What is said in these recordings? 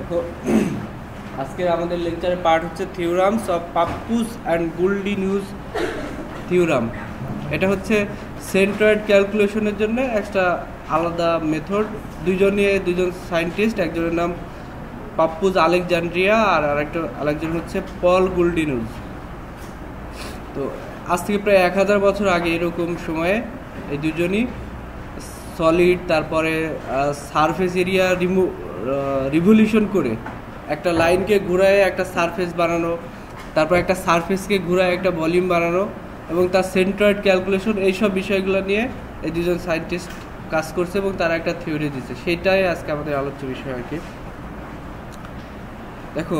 দেখো আজকে আমাদের লেকচারের পার্ট হচ্ছে থিওরামস অফ পাপ্পুস অ্যান্ড গুল্ডিনিউস থিওরাম। এটা হচ্ছে সেন্ট্রয়েড ক্যালকুলেশনের জন্য একটা আলাদা মেথড। দুজন সায়েন্টিস্ট, একজনের নাম পাপ্পুস আলেকজান্ড্রিয়া আর আরেকজন হচ্ছে পল গুল্ডিনিউস। তো আজ থেকে প্রায় 1000 বছর আগে এরকম সময়ে এই দুজনই সলিড, তারপরে সারফেস এরিয়া রিভলিউশন করে একটা লাইনকে ঘুরায় একটা সারফেস বানানো, তারপর একটা সারফেসকে ঘুরায় একটা ভলিউম বানানো এবং তার সেন্ট্রয়েড ক্যালকুলেশন, এইসব বিষয়গুলো নিয়ে এই দুজন সায়েন্টিস্ট কাজ করছে এবং তারা একটা থিওরি দিচ্ছে। সেটাই আজকে আমাদের আলোচ্য বিষয় আর কি। দেখো,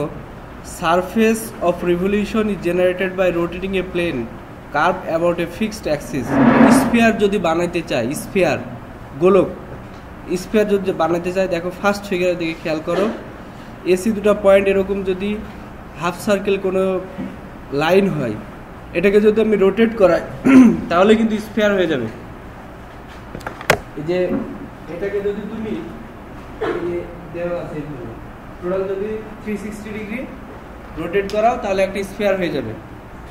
surface of revolution is generated by rotating a plane curve about a fixed axis. Sphere যদি বানাইতে চাই, স্ফিয়ার গোলক স্ফিয়ার যদি বানাইতে চাই, দেখো ফার্স্ট ফিগারের দিকে খেয়াল করো। এসি দুটো পয়েন্ট এরকম যদি হাফ সার্কেল কোনো লাইন হয়, এটাকে যদি আমি রোটেট করাই তাহলে কিন্তু স্ফিয়ার হয়ে যাবে। এই যে এটাকে যদি তুমি দেওয়া আছে টোটাল যদি 360 ডিগ্রি রোটেট করাও তাহলে একটা স্ফিয়ার হয়ে যাবে,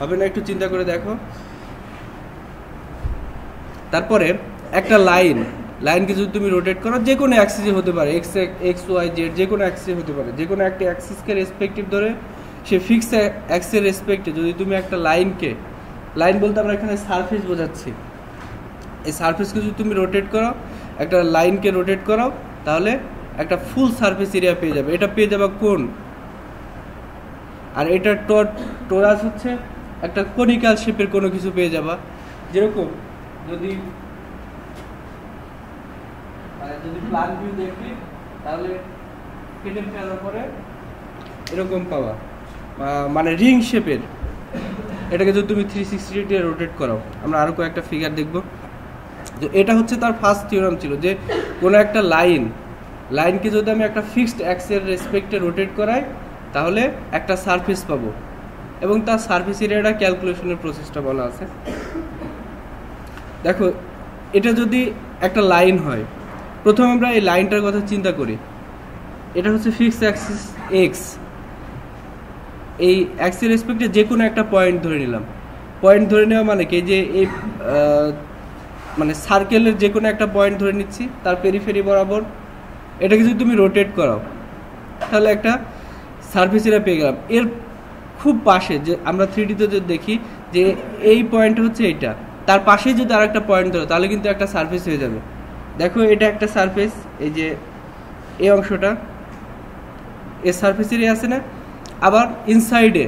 হবে না? একটু চিন্তা করে দেখো। তারপরে একটা লাইনকে যদি তুমি রোটেট করো, যে কোনো অ্যাক্সিসে হতে পারে, এক্স ওয়াই জেড, যে কোনো অ্যাক্সিসে হতে পারে, যে কোনো একটা অ্যাক্সিসকে রেসপেক্টিভ ধরে সে ফিক্স অ্যাক্সের রেসপেক্টে যদি তুমি একটা লাইন বলতে আমরা এখানে সারফেস বোঝাচ্ছি, এই সারফেসকে যদি তুমি রোটেট করো, একটা লাইনকে রোটেট করাও, তাহলে একটা ফুল সারফেস এরিয়া পেয়ে যাবে। এটা পেয়ে যাবে কোন, আর এটা টোরাস হচ্ছে একটা কনিক্যাল শেপের কোনো কিছু পেয়ে যাবা। যেরকম যদি প্ল্যান ভিউ দেখবি তাহলে কেটে ফেলার পরে এরকম পাওয়া, মানে রিং শেপের। এটাকে যদি তুমি 360 ডিগ্রি রোটেট করাও, আমরা আরো কয়েকটা ফিগার দেখবো। তো এটা হচ্ছে তার ফার্স্ট থিওরাম ছিল যে কোনো একটা লাইনকে যদি আমি একটা ফিক্সড অ্যাক্সের রেসপেক্টে রোটেট করাই তাহলে একটা সারফেস পাবো, এবং তার সারফেস এরিয়াটা ক্যালকুলেশনের প্রসেসটা বলা আছে। দেখো, এটা যদি একটা লাইন হয়, প্রথমে আমরা এই লাইনটার কথা চিন্তা করি। এটা হচ্ছে ফিক্সড অ্যাক্সিস এক্স, এই অ্যাক্সের রেসপেক্টে যে কোনো একটা পয়েন্ট ধরে নিলাম। পয়েন্ট ধরে নেওয়া মানে কি, যে এই মানে সার্কেলের যে কোনো একটা পয়েন্ট ধরে নিচ্ছি, তার পেরিফেরি বরাবর এটাকে যদি তুমি রোটেট করাও তাহলে একটা সারফেস এরিয়া পেয়ে গেলাম। এর খুব পাশে যে আমরা 3D-তে যদি দেখি যে এই পয়েন্ট হচ্ছে এইটা, তার পাশেই যদি আর একটা পয়েন্ট ধরো তাহলে কিন্তু একটা সারফেস হয়ে যাবে। দেখো, এটা একটা সারফেস, এই যে এই অংশটা এর সারফেস এরিয়া আছে না, আবার ইনসাইডে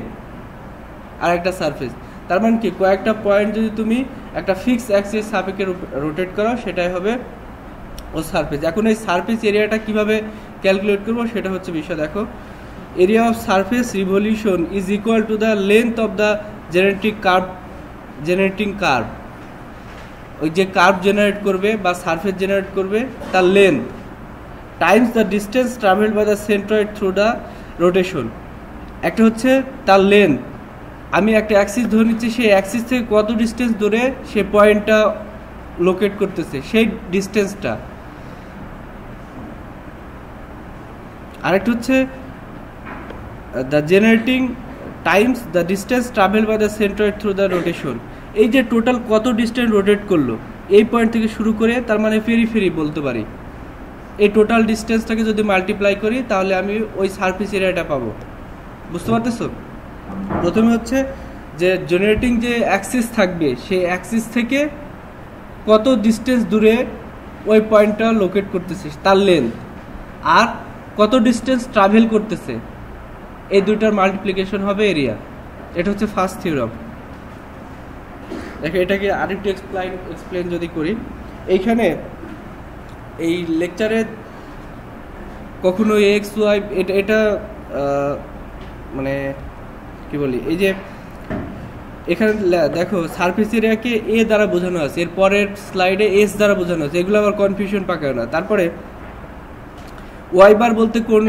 আর একটা সারফেস। তার মানে কি, কয়েকটা পয়েন্ট যদি তুমি একটা ফিক্স অ্যাক্সিস সাপেক্ষে রোটেট করো সেটাই হবে ও সারফেস। এখন এই সারফেস এরিয়াটা কিভাবে ক্যালকুলেট করবো সেটা হচ্ছে বিষয়। দেখো, area of surface revolution is equal to the length of the generating curve. ওই যে কার্ভ জেনারেট করবে বা সারফেস জেনারেট করবে তার length times the distance travelled by the centroid through the rotation. একটা হচ্ছে তার লেন্থ, আমি একটা অ্যাক্সিস ধরে নিচ্ছি, সেই অ্যাক্সিস থেকে কত ডিস্টেন্স ধরে সে পয়েন্টটা লোকেট করতেছে, সেই ডিস্টেন্সটা। আরেকটা হচ্ছে the generating times the distance travel by the centroid through the rotation. এই যে টোটাল কত ডিস্টেন্স রোটেট করলো এই পয়েন্ট থেকে শুরু করে, তার মানে পেরিফেরি বলতে পারি। এই টোটাল ডিস্টেন্সটাকে যদি মাল্টিপ্লাই করি তাহলে আমি ওই সারফেস এরিয়াটা পাবো। বুঝতে পারতেছো? প্রথমে হচ্ছে যে জেনারেটিং যে অ্যাক্সিস থাকবে সেই অ্যাক্সিস থেকে কত ডিস্টেন্স দূরে ওই পয়েন্টটা লোকেট করতেছে তার লেন্থ, আর কত ডিস্টেন্স ট্রাভেল করতেছে, এই দুইটার মাল্টিপ্লিকেশন হবে এরিয়া। এটা হচ্ছে ফার্স্ট থিওরাম। দেখো, এটাকে আরেকটু এক্সপ্লেন যদি করি, এইখানে এই লেকচারে কখনো এক্স ওয়াই এটা মানে কি বলি, এই যে এখানে দেখো সারফেস এরিয়াকে এ দ্বারা বোঝানো আছে, এর পরের স্লাইডে এস দ্বারা বোঝানো আছে, এগুলো আবার কনফিউশন পাকায় না। তারপরে ওয়াই বার বলতে কোন,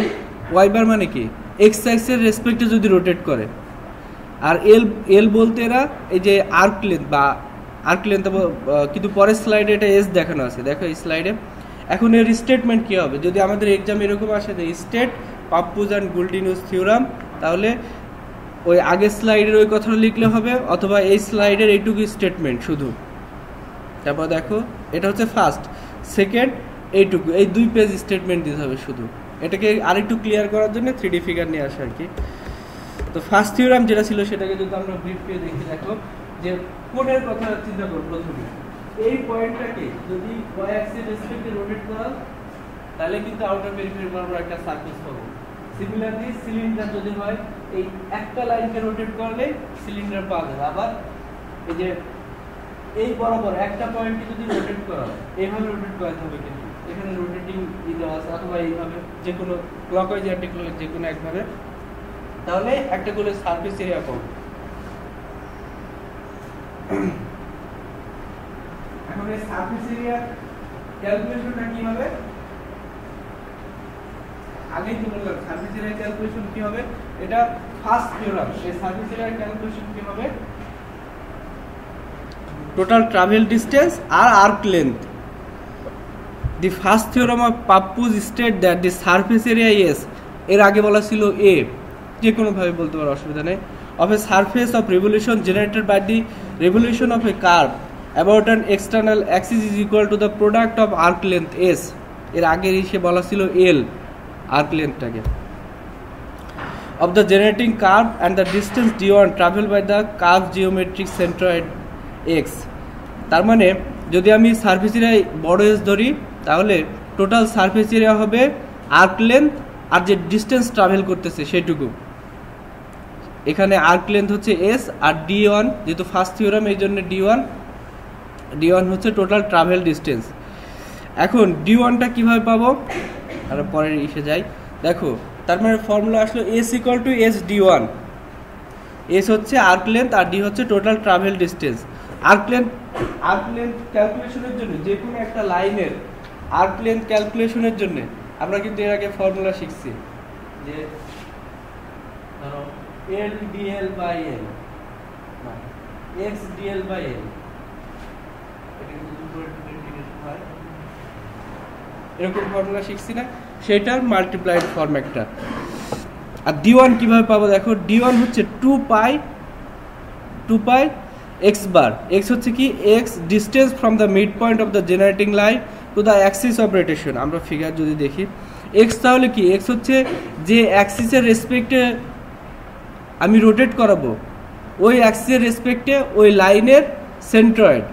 ওয়াই বার মানে কি, এক্স অ্যাক্সের রেসপেক্টে যদি রোটেট করে, আর এল বলতে এরা এই যে আর্ক লেন্থ, কিন্তু পরের স্লাইডে এটা এস দেখানো আছে। দেখো এই স্লাইডে এখন এর স্টেটমেন্ট কি হবে, যদি আমাদের এক্সাম এরকম আসে যে স্টেট পাপ্পুজ অ্যান্ড গুল্ডিনুস থিওরাম, তাহলে ওই আগের স্লাইডের ওই কথাটা লিখলে হবে, অথবা এই স্লাইডের এইটুকু স্টেটমেন্ট শুধু। তারপর দেখো এটা হচ্ছে ফার্স্ট, সেকেন্ড এইটুকু, এই 2 পেজ স্টেটমেন্ট দিতে হবে শুধু। এটাকে আরেকটু ক্লিয়ার করার জন্য 3D ফিগার নিয়ে আসা আর কি। তো ফার্স্ট থিওরাম যেটা ছিল সেটাকে যদি আমরা ব্রিফ করে দেখি, দেখো যে কোণের কথা চিন্তা করব। প্রথমে এই পয়েন্টটাকে যদি y অ্যাক্সিস রেসপেক্টে রোটেট করা, তাহলে কিন্তু আউটার পেরিফেরি বরাবর একটা সারফেস পাবো। সিমিলারলি সিলিন্ডার যদি হয়, এই একটা লাইনকে রোটেট করলে সিলিন্ডার পাওয়া যাবে। আবার এই যে এই বরাবর একটা পয়েন্টকে যদি রোটেট করা হয়, এইভাবে রোটেট করাতে হবে, কিন্তু এখানে রোটেটিং দেওয়া আছে, অথবা এইভাবে যে কোনো ক্লকওয়াইজ অ্যান্টি ক্লকওয়াইজ যে কোনো একভাবে, তাহলে একটা করে সারফেস এরিয়া পাবো। এখন এই সারফেস এরিয়া ক্যালকুলেশনটা কি হবে? আগেই তো বললাম সারফেস এরিয়া ক্যালকুলেশন কি হবে, এটা ফার্স্ট থিওরাম। এই সারফেস এরিয়া ক্যালকুলেশন কি হবে? টোটাল ট্রাভেল ডিস্টেন্স আর arc length. The first theorem of Pappus state that the surface area is, এর আগে বলা ছিল এ, যে কোনো ভাবে বলতে পারো, অসুবিধা নেই, of a surface of revolution generated by the revolution of a curve about an external axis is equal to the product of arc length s। এর আগে এসে বলা ছিল l, arc lengthটাকে, of the generating curve and the distance d1 traveled by the curve geometric centroid x। তার মানে যদি আমি surface area বড় s ধরি, তাহলে টোটাল সারফেস এরিয়া হবে আর্ক লেন্থ আর যে ডিস্টেন্স ট্রাভেল করতেছে সেটুকু। এখানে আর্ক লেন্থ হচ্ছে এস, আর d1 যেহেতু ফার্স্ট থিওরাম এই জন্য d1 হচ্ছে টোটাল ট্রাভেল ডিস্টেন্স। এখন d1টা কিভাবে পাবো, আর পরে এসে যাই। দেখো তার মানে ফর্মুলা আসলো s equal to s d1। s হচ্ছে আর্ক লেন্থ আর d হচ্ছে total travel distance. Arc length ক্যালকুলেশনের জন্য, যে কোনো একটা লাইনের আর্ক লেন্থ ক্যালকুলেশনের জন্য আমরা কিন্তু এর আগে ফর্মুলা শিখছি, যে ধরো l dl by l, x dl by l, এটা কিন্তু দুটো ইন্টিগ্রেশন হয়, এরকম ফর্মুলা শিখছি না, সেটার মাল্টিপ্লাইড ফর্ম একটা। আর d1 কিভাবে পাবো, দেখো d1 হচ্ছে 2 পাই x বার। x হচ্ছে কি, x distance from the mid point of the generating line to the Axis of rotation. আমরা ফিগার যদি দেখি, x তাহলে কি, x হচ্ছে যে অ্যাক্সিসের রেসপেক্টে আমি রোটেট করাবো, ওই অ্যাক্সিসের রেসপেক্টে ওই লাইনের সেন্ট্রয়েড।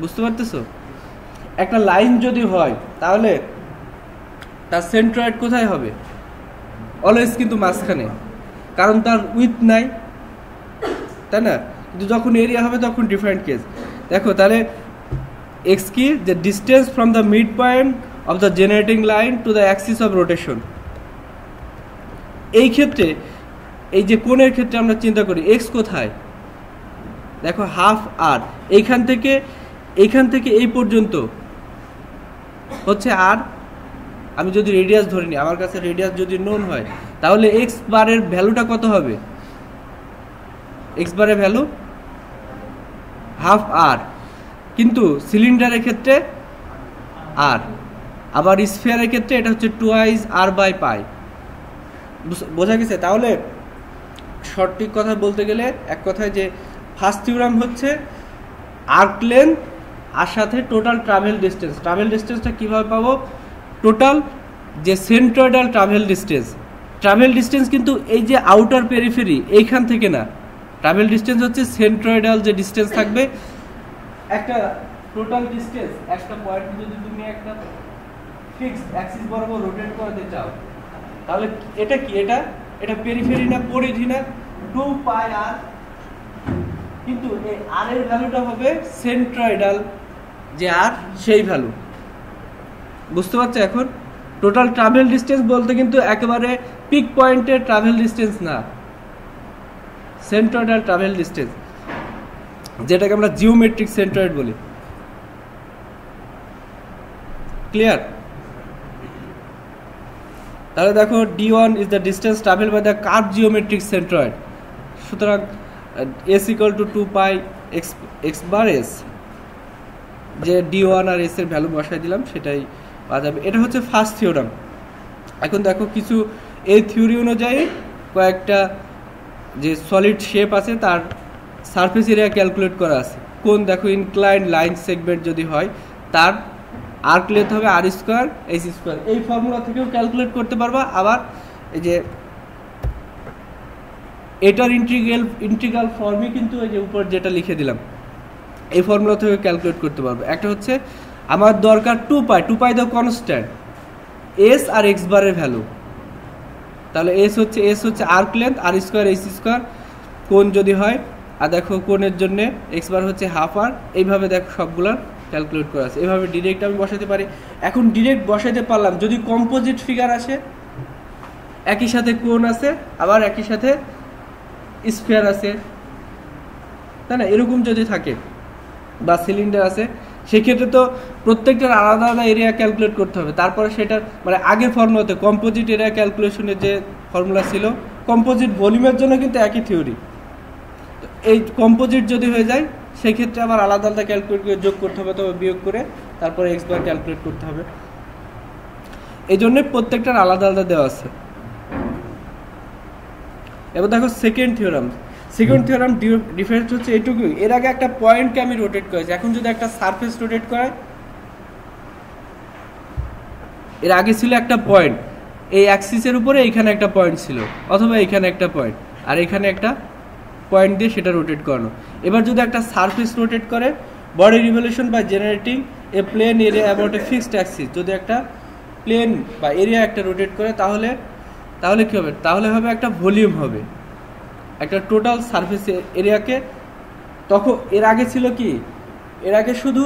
বুঝতে পারতেছো? একটা লাইন যদি হয় তাহলে তার সেন্ট্রয়েড কোথায় হবে? অলওয়েজ কিন্তু মাঝখানে, কারণ তার উইথ নাই, তাই না? কিন্তু যখন এরিয়া হবে তখন ডিফারেন্ট কেস। দেখো তাহলে এক্স কি, যে distance from the mid point of the generating line to the Axis of rotation. এই ক্ষেত্রে, এই যে কোণের ক্ষেত্রে আমরা চিন্তা করি এক্স কোথায়, দেখো হাফ আর, এইখান থেকে এই পর্যন্ত হচ্ছে আর। আমি যদি রেডিয়াস ধরে নিই, আমার কাছে রেডিয়াস যদি নোন হয়, তাহলে এক্স বারের ভ্যালুটা কত হবে? এক্স বারের ভ্যালু হাফ আর, কিন্তু সিলিন্ডারের ক্ষেত্রে আর, আবার স্ফিয়ারের ক্ষেত্রে এটা হচ্ছে 2i r বাই পাই। বোঝা গেছে? তাহলে সঠিক কথা বলতে গেলে এক কথায় যে ফার্স্ট থিওরাম হচ্ছে আর্ক লেন্থ আর সাথে টোটাল ট্রাভেল ডিস্টেন্স। ট্রাভেল ডিস্টেন্সটা কীভাবে পাবো? টোটাল যে সেন্ট্রয়েডাল ট্রাভেল ডিস্টেন্স কিন্তু এই যে আউটার পেরিফেরি এইখান থেকে না, ট্রাভেল ডিস্টেন্স হচ্ছে সেন্ট্রয়েডাল যে ডিস্টেন্স থাকবে। একটা টোটাল ডিস্টেন্স, একটা পয়েন্ট যদি তুমি একটা ফিক্সড অ্যাক্সিস বরাবর রোটেট করতে চাও, তাহলে এটা কি, এটা পেরিফেরি না পরিধি না, 2 পাই আর, কিন্তু এই আর এর ভ্যালুটা হবে সেন্ট্রয়েডাল যে আর, সেই ভ্যালু। বুঝতে পারছো? এখন টোটাল ট্রাভেল ডিস্টেন্স বলতে কিন্তু একেবারে পিক পয়েন্টের ট্রাভেল ডিস্টেন্স না, সেন্ট্রয়েডাল ট্রাভেল ডিস্টেন্স, যেটাকে আমরা জিওমেট্রিক সেন্ট্রয়েড বলি। ক্লিয়ার? তাহলে দেখো d1 is the distance traveled by the curved geometric centroid, সুতরাং s equal to 2 pi x bar s, যে d1 আর s এর ভ্যালু বসাই দিলাম, সেটাই পাওয়া যাবে। এটা হচ্ছে ফার্স্ট থিওরাম। এখন দেখো কিছু এই থিওরি অনুযায়ী কয়েকটা যে সলিড শেপ আছে তার সারফেস এরিয়া ক্যালকুলেট করা আছে। কোন দেখো ইনক্লাইন্ড লাইন সেগমেন্ট যদি হয় তার আর্ক লেন্থ হবে আর স্কোয়ার এইচ স্কোয়ার। এই ফর্মুলা থেকেও ক্যালকুলেট করতে পারবা। আবার এই যে এটার ইন্টিগ্রাল ফর্মই কিন্তু এই যে উপর যেটা লিখে দিলাম এই ফর্মুলা থেকে ক্যালকুলেট করতে পারবো। একটা হচ্ছে আমার দরকার 2 pi the constant S R X বারের ভ্যালু। তাহলে এস হচ্ছে arc length R square H square কোণ যদি হয়, আর দেখো কোণের জন্য এক্স বার হচ্ছে হাফ আর। এইভাবে দেখো সবগুলার ক্যালকুলেট করা আছে। এইভাবে ডিরেক্ট আমি বসাতে পারি। এখন ডিরেক্ট বসাতে পারলাম যদি কম্পোজিট ফিগার আসে, একই সাথে কোণ আছে আবার একই সাথে স্ফিয়ার আছে, তাই না? এরকম যদি থাকে বা সিলিন্ডার আছে, সেক্ষেত্রে তো প্রত্যেকটার আলাদা আলাদা এরিয়া ক্যালকুলেট করতে হবে। তারপরে সেটার মানে আগের ফর্মুলাতে কম্পোজিট এরিয়া ক্যালকুলেশনের যে ফর্মুলা ছিল, কম্পোজিট ভলিউমের জন্য কিন্তু একই থিওরি। তো এই কম্পোজিট যদি হয়ে যায় সেক্ষেত্রে আবার আলাদা আলাদা ক্যালকুলেট করে যোগ করতে হবে, তবে বিয়োগ করে তারপরে এক্স বার ক্যালকুলেট করতে হবে। এই জন্য প্রত্যেকটার আলাদা আলাদা দেওয়া আছে। এবার দেখো সেকেন্ড থিওরাম ডিফারেন্স হচ্ছে এইটুকুই। এর আগে একটা পয়েন্টকে আমি রোটেট করেছি, এখন যদি একটা সারফেস রোটেট করে, এর আগে ছিল একটা পয়েন্ট এই অ্যাক্সিসের উপরে, এইখানে একটা পয়েন্ট ছিল, অথবা এইখানে একটা পয়েন্ট আর এখানে একটা পয়েন্ট দিয়ে সেটা রোটেট করানো। এবার যদি একটা সারফেস রোটেট করে, body revolution by generating a plane area about a fixed axis, যদি একটা প্লেন বা এরিয়া একটা রোটেট করে তাহলে কি হবে? তাহলে হবে একটা ভলিউম হবে, একটা টোটাল সারফেস এরিয়াকে। তখন এর আগে ছিল কি, এর আগে শুধু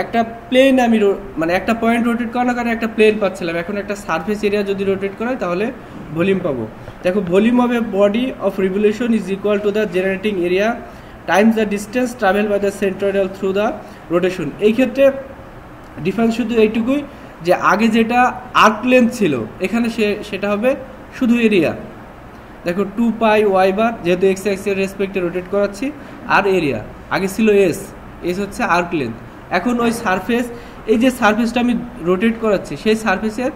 একটা প্লেন আমি মানে একটা পয়েন্ট রোটেট করানোর কারণে একটা প্লেন পাচ্ছিলাম। এখন একটা সারফেস এরিয়া যদি রোটেট করে তাহলে ভলিউম পাবো। দেখো volume of a body of revolution is equal to the generating area times the distance travel by the centroidal through the rotation. এই ক্ষেত্রে ডিফারেন্স শুধু এইটুকুই যে আগে যেটা আর্ক লেন্থ ছিল, এখানে সেটা হবে শুধু এরিয়া। দেখো 2 পাই ওয়াই বার, যেহেতু এক্স অ্যাক্সিসের রেসপেক্টে রোটেট করাচ্ছি, আর এরিয়া আগে ছিল এস হচ্ছে আর্ক লেন্থ। এখন ওই সারফেস, এই যে সারফেসটা আমি রোটেট করাচ্ছি সেই সারফেসের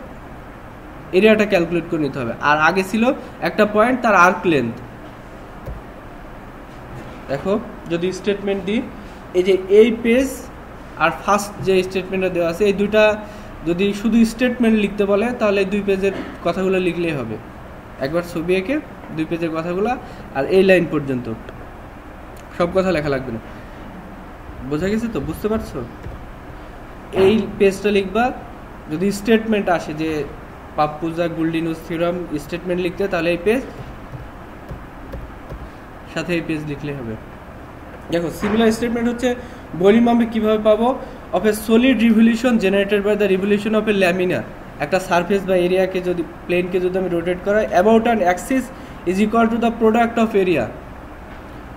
এরিয়াটা ক্যালকুলেট করে নিতে হবে। আর আগে ছিল একটা পয়েন্ট তার আর্ক লেন্থ। দেখো যদি স্টেটমেন্ট দিই, এই যে এই পেজ আর ফার্স্ট যে স্টেটমেন্টটা দেওয়া আছে, এই দুইটা যদি শুধু স্টেটমেন্ট লিখতে বলে তাহলে এই 2 পেজের কথাগুলো লিখলেই হবে। একবার ছবি এঁকে 2 পেজের কথাগুলো আর এই লাইন পর্যন্ত সব কথা লেখা লাগবে না। বোঝা গেছে তো? বুঝতে পারছো? এই পেজটা লিখবা। যদি স্টেটমেন্ট আসে যে পাপ্পুজা গুল্ডিনুস থিওরাম স্টেটমেন্ট লিখতে, তাহলে এই পেজ সাথে এই পেজ লিখলে হবে। দেখো সিমিলার স্টেটমেন্ট হচ্ছে ভলিউম আমি কিভাবে পাবো? Of a solid revolution generated by the revolution of a lamina. একটা সারফেস বা এরিয়াকে যদি প্লেনকে যদি আমি রোটেট করাই, about an axis is equal to the product of area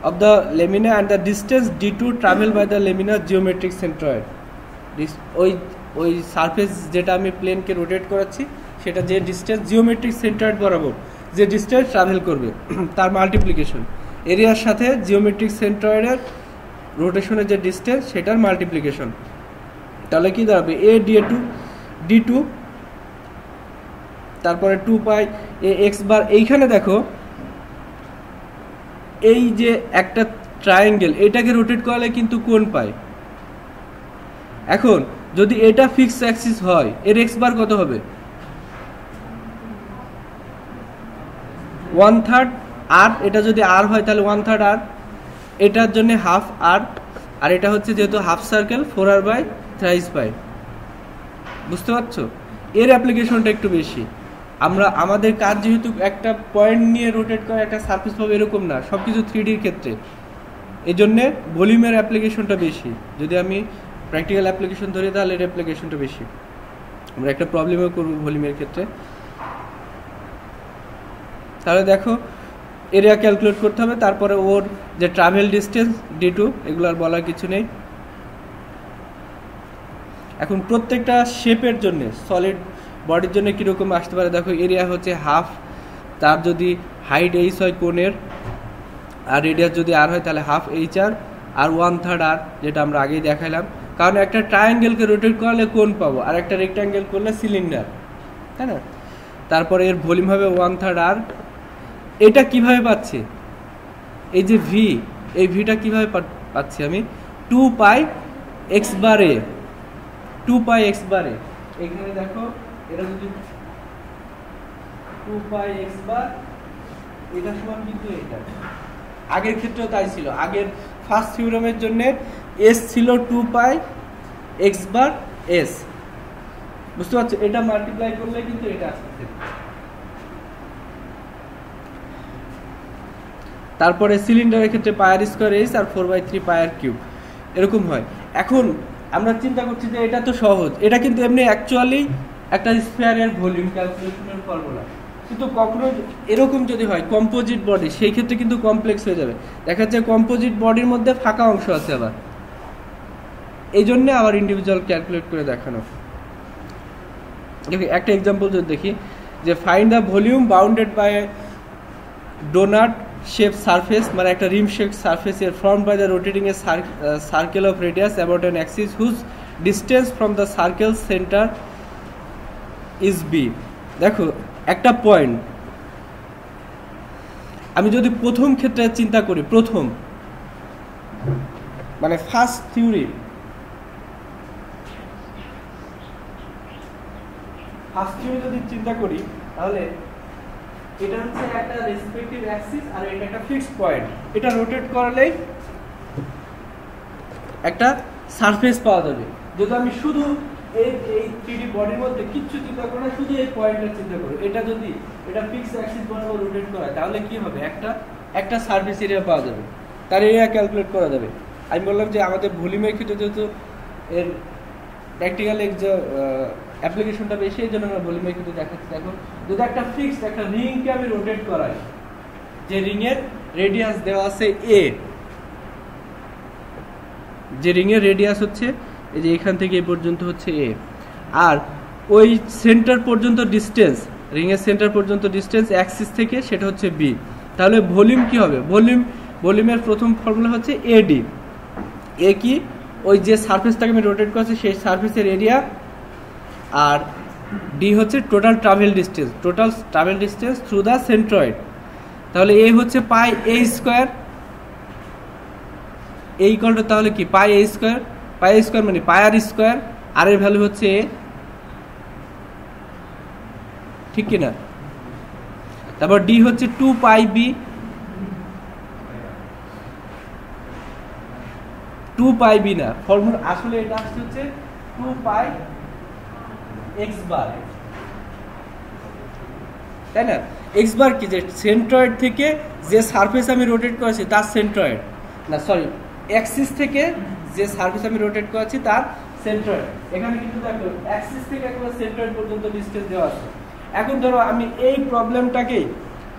of the lamina and the distance d2 travel by the lamina geometric centroid. ওই surface যেটা আমি প্লেনকে রোটেট করাচ্ছি সেটা যে ডিস্টেন্স জিওমেট্রিক সেন্ট্রয়েড বরাবর যে ডিস্টেন্স ট্রাভেল করবে তার মাল্টিপ্লিকেশন, এরিয়ার সাথে জিওমেট্রিক সেন্ট্রয়েডের রোটেশনের যে ডিস্টেন্স সেটার মাল্টিপ্লিকেশন। তাহলে কি দাঁড়াবে? এ ডি2 তারপরে 2 পাই এ এক্স বার। এইখানে দেখো এই যে একটা ট্রায়াঙ্গেল, এটাকে রোটেট করলে কিন্তু কোণ পায়। এখন যদি এটা ফিক্সড অ্যাক্সিস হয়, এর এক্স বার কত হবে? 1/3 আর। এটা যদি আর হয় তাহলে 1/3 আর, এটার জন্য হাফ আর, আর এটা হচ্ছে যেহেতু হাফ সার্কেল 4r/3 পাই। বুঝতে পারছো? এর অ্যাপ্লিকেশনটা একটু বেশি। আমাদের কাজ যেহেতু একটা পয়েন্ট নিয়ে রোটেট করে একটা সারফেস পাবো এরকম না, সব কিছু 3Dর ক্ষেত্রে, এই জন্যে ভলিউমের অ্যাপ্লিকেশনটা বেশি। যদি আমি প্র্যাকটিক্যাল অ্যাপ্লিকেশন ধরি তাহলে এর অ্যাপ্লিকেশনটা বেশি। আমরা একটা প্রবলেমও করবো ভলিউমের ক্ষেত্রে। তাহলে দেখো এরিয়া ক্যালকুলেট করতে হবে, তারপরে ওর যে ট্রাভেল ডিস্টেন্স d2, এগুলো আর বলার কিছু নেই। এখন প্রত্যেকটা শেপের জন্য সলিড বডির জন্য কীরকম আসতে পারে দেখো। এরিয়া হচ্ছে হাফ, তার যদি হাইট এইচ হয় কোণের, আর রেডিয়াস যদি আর হয় তাহলে হাফ এইচ আর 1/3 আর, যেটা আমরা আগেই দেখাইলাম। কারণ একটা ট্রায়াঙ্গেলকে রোটেট করালে কোণ পাবো, আর একটা রেক্ট্যাঙ্গেল করলে সিলিন্ডার, তাই না? তারপরে এর ভলিউম হবে 1/3 আর। এটা কিভাবে পাচ্ছি? এই যে ভি, এই ভিটা কিভাবে পাচ্ছি আমি? 2π x বার এ, 2π x বার এ। এখানে দেখো এটা যদি 2π x বার, এটা সমান কিন্তু এটা। আগের ক্ষেত্রেও তাই ছিল, আগের ফার্স্ট থিওরেমের জন্য s ছিল 2π x বার s, বুঝতে পারছো? এটা মাল্টিপ্লাই করলে কিন্তু এটা আসছে। তারপরে সিলিন্ডারের ক্ষেত্রে πr² h আর 4/3 πr³ এরকম হয়। এখন আমরা চিন্তা করছি যে এটা তো সহজ, এটা কিন্তু এমনি অ্যাকচুয়ালি একটা স্ফিয়ারের ভলিউম ক্যালকুলেশনের ফর্মুলা, কিন্তু কখনো এরকম যদি হয় কম্পোজিট বডি, সেই ক্ষেত্রে কিন্তু কমপ্লেক্স হয়ে যাবে। দেখা যাচ্ছে কম্পোজিট বডির মধ্যে ফাঁকা অংশ আছে আবার, এই জন্য আবার ইন্ডিভিজুয়াল ক্যালকুলেট করে দেখানো। একটা এক্সাম্পল যদি দেখি, যে find the volume bounded by doughnut shape surface, মানে একটা রিম শেপ সারফেস এর form by the rotating a circle of radius about an axis whose distance from the circle centre is B. দেখো একটা point, আমি যদি প্রথম ক্ষেত্রে চিন্তা করি, প্রথম মানে ফার্স্ট থিওরি, যদি চিন্তা করি, তাহলে এটা হচ্ছে একটা রেসপেক্টিভ অ্যাক্সিস আর এটা একটা ফিক্সড পয়েন্ট। এটা রোটেট করলেই একটা সারফেস পাওয়া যাবে। যদি আমি শুধু এই 3D বডির মধ্যে কিচ্ছু চিন্তা করি না, শুধু এই পয়েন্টটা চিন্তা করি, এটা যদি এটা ফিক্সড অ্যাক্সিস বরাবর রোটেট করা, তাহলে কি হবে? একটা সারফেস এরিয়া পাওয়া যাবে, তার এরিয়া ক্যালকুলেট করা যাবে। আমি বললাম যে আমাদের ভলিউমের ক্ষেত্রে যেহেতু এর প্র্যাকটিক্যাল অ্যাপ্লিকেশনটা বেশি, এই জন্য আমরা ভলিউমের ক্ষেত্রে দেখাচ্ছি। দেখো যদি একটা ফিক্সড একটা রিংকে আমি রোটেট করাই, যে রিংয়ের রেডিয়াস দেওয়া আছে a, যে রিংয়ের রেডিয়াস হচ্ছে এই যে এখান থেকে এই পর্যন্ত হচ্ছে a, আর ওই সেন্টার পর্যন্ত ডিস্টেন্স, রিংয়ের সেন্টার পর্যন্ত ডিস্টেন্স অ্যাক্সিস থেকে সেটা হচ্ছে b, তাহলে ভলিউম কি হবে? ভলিউমের প্রথম ফর্মুলা হচ্ছে AD। এ কি? ওই যে সারফেসটাকে আমি রোটেট করছি সেই সারফেসের এরিয়া, আর ডি হচ্ছে total travel distance through the centroid. তাহলে এ হচ্ছে পাই a স্কয়ার, এই ইকুয়ালটা তাহলে কি পাই a স্কয়ার, মানে পাই r স্কয়ার, আর এর ভ্যালু হচ্ছে a, ঠিক কি না? তারপর ডি হচ্ছে 2π b, 2π b না, ফর্মুলা আসলে এটা হচ্ছে 2π x বার, তাই না? x বার কি? যে সেন্ট্রয়েড থেকে যে সারফেস আমি রোটেট করেছি তার সেন্ট্রয়েড, না সরি, অ্যাক্সিস থেকে যে সারফেস আমি রোটেট করেছি তার সেন্ট্রয়েড। এখানে কিন্তু দেখো অ্যাক্সিস থেকে একবার সেন্ট্রয়েড পর্যন্ত ডিসটেন্স দেওয়া আছে। এখন ধরো আমি এই প্রবলেমটাকে,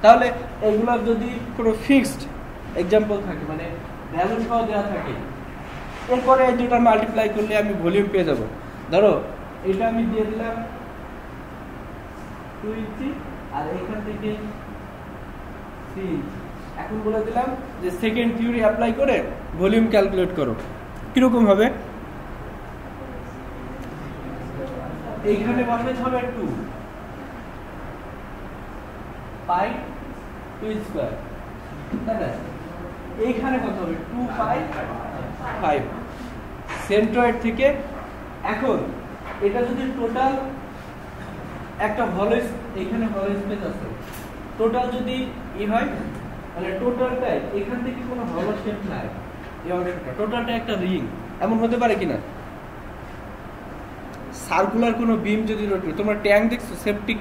তাহলে এগুলোর যদি কোনো ফিক্সড এক্সাম্পল থাকে, মানে ভ্যালু সহ দেওয়া থাকে, এরপরে এই দুটো মাল্টিপ্লাই করলে আমি ভলিউম পেয়ে যাব। ধরো এটা আমি দিয়ে দিলাম 2 ইঞ্চি আর এখান থেকে 3 ইঞ্চি। এখন বলে দিলাম যে সেকেন্ড থিওরি অ্যাপ্লাই করে ভলিউম ক্যালকুলেট করো। কিরকম হবে? এইখানে বসাইতে হবে 2 পাই 2 স্কয়ার, তাই না? এইখানে কত হবে? 2π 5 সেন্ট্রয়েড থেকে। এখন এটা যদি টোটাল একটা হলো, এখানে হলো স্পেস আছে, টোটাল যদি হয় তাহলে টোটালটাই এখান থেকে কোনো হলো শেপ নাই, এই অংশটা টোটালটা একটা রিং এমন হতে পারে কিনা? সার্কুলার কোনো বিম যদি রোটেট, তোমরা ট্যাঙ্ক দেখছো, সেপটিক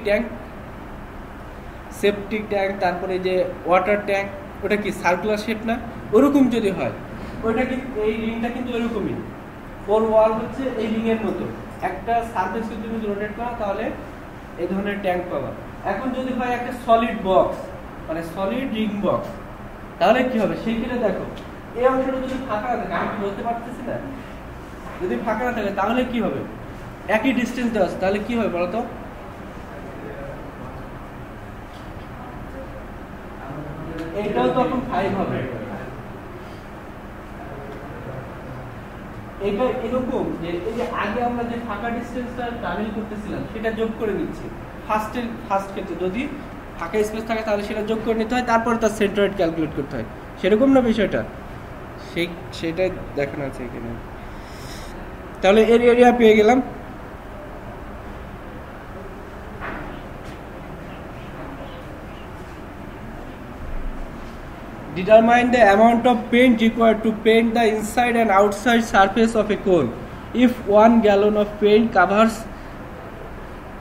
ট্যাঙ্ক, তারপরে যে ওয়াটার ট্যাঙ্ক, ওটা কি সার্কুলার শেপ না? ওরকম যদি হয়, ওইটা কিন্তু এই রিংটা কিন্তু এরকমই, ওর ওয়াল হচ্ছে এই রিং এর মতো, একটা সারফেস যদি তুমি রোটেট করো তাহলে এই ধরনের ট্যাঙ্ক পাবা। এখন যদি হয় একটা সলিড বক্স, মানে সলিড রিং বক্স, তাহলে কি হবে? সেই ক্ষেত্রে দেখো এই অংশটা যদি ফাঁকা না থাকে, আমি কি বলতে পারতেছি না, যদি ফাঁকা না থাকে তাহলে কি হবে? একই ডিসটেন্স দেওয়া আছে, তাহলে কি হবে বলতো? এইটাও তখন 5 হবে, এটা এরকম যে এই যে আগে আমরা যে ফাঁকা ডিসটেন্সটা ট্রাভেল করতেছিলাম সেটা যোগ করে নিচ্ছি ফার্স্ট ক্ষেত্রে যদি ফাঁকা স্পেস থাকে তাহলে সেটা যোগ করে নিতে হয়, তারপরে তার সেন্ট্রয়েড ক্যালকুলেট করতে হয়, সেরকম না বিষয়টা, সেটাই দেখানো আছে এখানে। তাহলে এর এরিয়া পেয়ে গেলাম। Determine the amount of paint required to paint the inside and outside surface of a cone if 1 gallon of paint covers